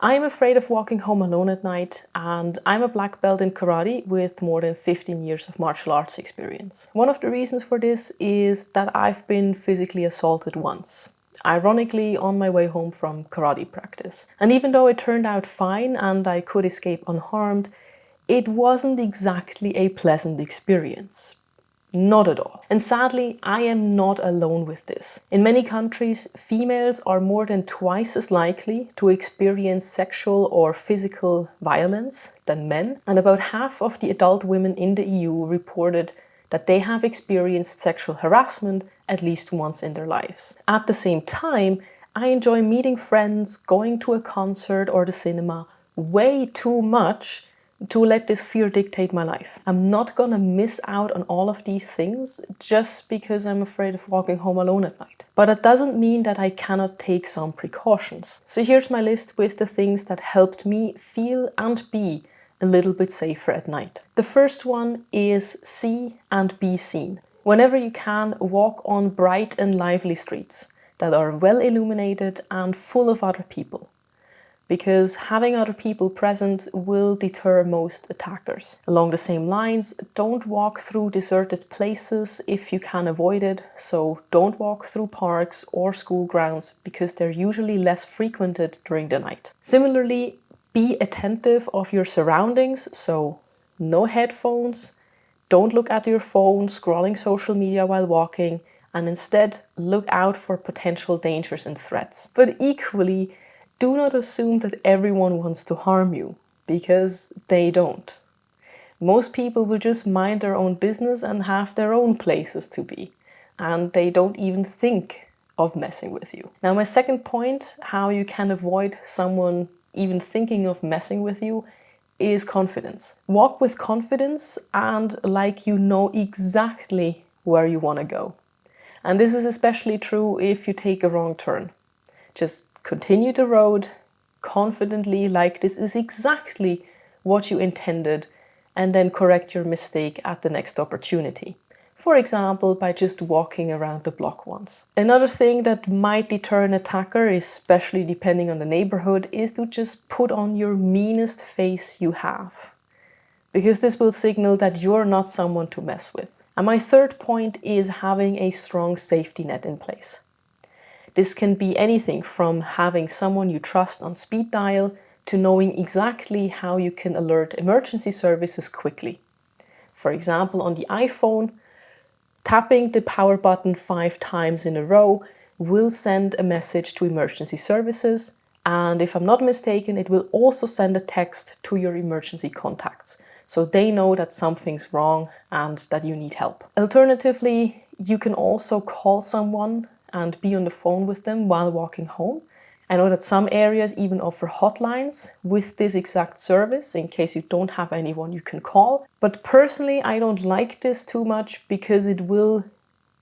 I'm afraid of walking home alone at night, and I'm a black belt in karate with more than 15 years of martial arts experience. One of the reasons for this is that I've been physically assaulted once, ironically on my way home from karate practice. And even though it turned out fine and I could escape unharmed, it wasn't exactly a pleasant experience. Not at all. And sadly, I am not alone with this. In many countries, females are more than twice as likely to experience sexual or physical violence than men, and about half of the adult women in the EU reported that they have experienced sexual harassment at least once in their lives. At the same time, I enjoy meeting friends, going to a concert or the cinema way too much to let this fear dictate my life. I'm not gonna miss out on all of these things just because I'm afraid of walking home alone at night. But that doesn't mean that I cannot take some precautions. So here's my list with the things that helped me feel and be a little bit safer at night. The first one is see and be seen. Whenever you can, walk on bright and lively streets that are well illuminated and full of other people, because having other people present will deter most attackers. Along the same lines, don't walk through deserted places if you can avoid it, so don't walk through parks or school grounds because they're usually less frequented during the night. Similarly, be attentive of your surroundings, so no headphones, don't look at your phone scrolling social media while walking, and instead look out for potential dangers and threats. But equally, do not assume that everyone wants to harm you, because they don't. Most people will just mind their own business and have their own places to be, and they don't even think of messing with you. Now, my second point, how you can avoid someone even thinking of messing with you, is confidence. Walk with confidence and like you know exactly where you want to go. And this is especially true if you take a wrong turn. Just continue the road confidently, like this is exactly what you intended, and then correct your mistake at the next opportunity. For example, by just walking around the block once. Another thing that might deter an attacker, especially depending on the neighborhood, is to just put on your meanest face you have, because this will signal that you're not someone to mess with. And my third point is having a strong safety net in place. This can be anything from having someone you trust on speed dial to knowing exactly how you can alert emergency services quickly. For example, on the iPhone, tapping the power button 5 times in a row will send a message to emergency services, and if I'm not mistaken, it will also send a text to your emergency contacts, so they know that something's wrong and that you need help. Alternatively, you can also call someone and be on the phone with them while walking home. I know that some areas even offer hotlines with this exact service in case you don't have anyone you can call. But personally, I don't like this too much because it will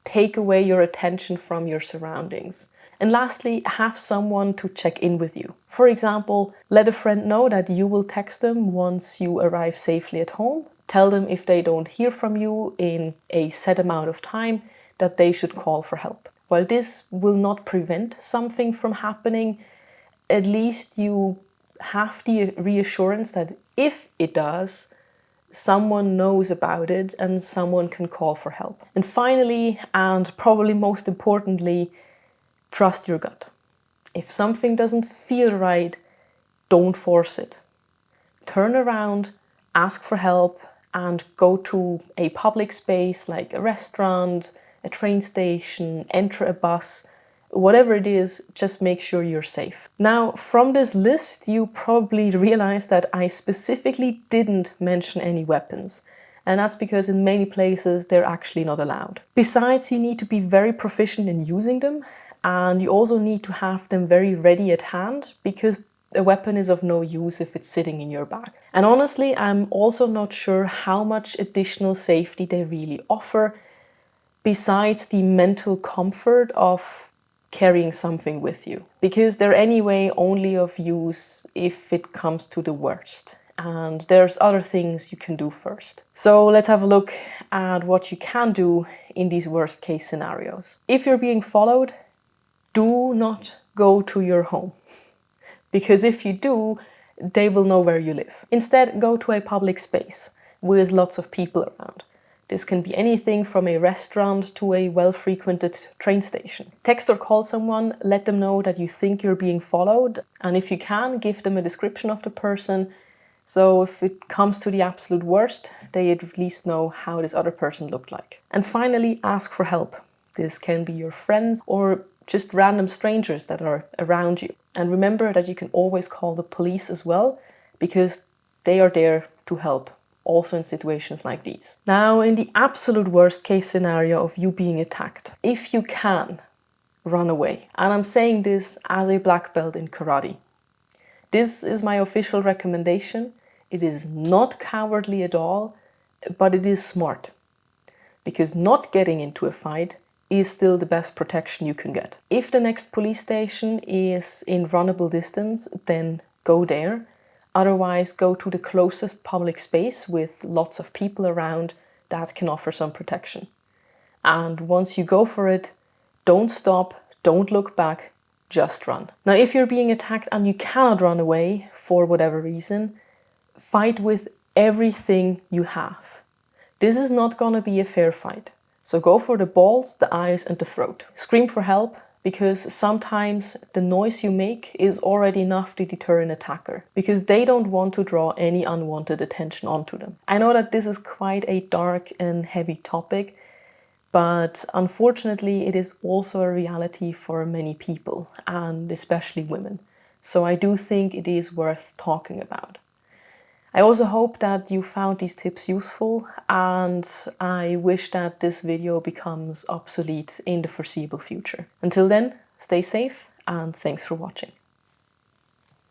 take away your attention from your surroundings. And lastly, have someone to check in with you. For example, let a friend know that you will text them once you arrive safely at home. Tell them if they don't hear from you in a set amount of time that they should call for help. While this will not prevent something from happening, at least you have the reassurance that if it does, someone knows about it and someone can call for help. And finally, and probably most importantly, trust your gut. If something doesn't feel right, don't force it. Turn around, ask for help, and go to a public space like a restaurant, a train station, enter a bus, whatever it is, just make sure you're safe. Now, from this list, you probably realize that I specifically didn't mention any weapons. And that's because in many places, they're actually not allowed. Besides, you need to be very proficient in using them. And you also need to have them very ready at hand, because a weapon is of no use if it's sitting in your bag. And honestly, I'm also not sure how much additional safety they really offer, besides the mental comfort of carrying something with you. Because they're anyway only of use if it comes to the worst. And there's other things you can do first. So let's have a look at what you can do in these worst case scenarios. If you're being followed, do not go to your home. because if you do, they will know where you live. Instead, go to a public space with lots of people around. This can be anything from a restaurant to a well-frequented train station. Text or call someone, let them know that you think you're being followed, and if you can, give them a description of the person, so if it comes to the absolute worst, they at least know how this other person looked like. And finally, ask for help. This can be your friends or just random strangers that are around you. And remember that you can always call the police as well, because they are there to help, also in situations like these. Now, in the absolute worst case scenario of you being attacked, if you can, run away. And I'm saying this as a black belt in karate. This is my official recommendation. It is not cowardly at all, but it is smart. Because not getting into a fight is still the best protection you can get. If the next police station is in runnable distance, then go there. Otherwise, go to the closest public space with lots of people around that can offer some protection. And once you go for it, don't stop, don't look back, just run. Now, if you're being attacked and you cannot run away for whatever reason, fight with everything you have. This is not gonna be a fair fight. So go for the balls, the eyes, and the throat. Scream for help, because sometimes the noise you make is already enough to deter an attacker, because they don't want to draw any unwanted attention onto them. I know that this is quite a dark and heavy topic, but unfortunately it is also a reality for many people, and especially women. So I do think it is worth talking about. I also hope that you found these tips useful, and I wish that this video becomes obsolete in the foreseeable future. Until then, stay safe and thanks for watching.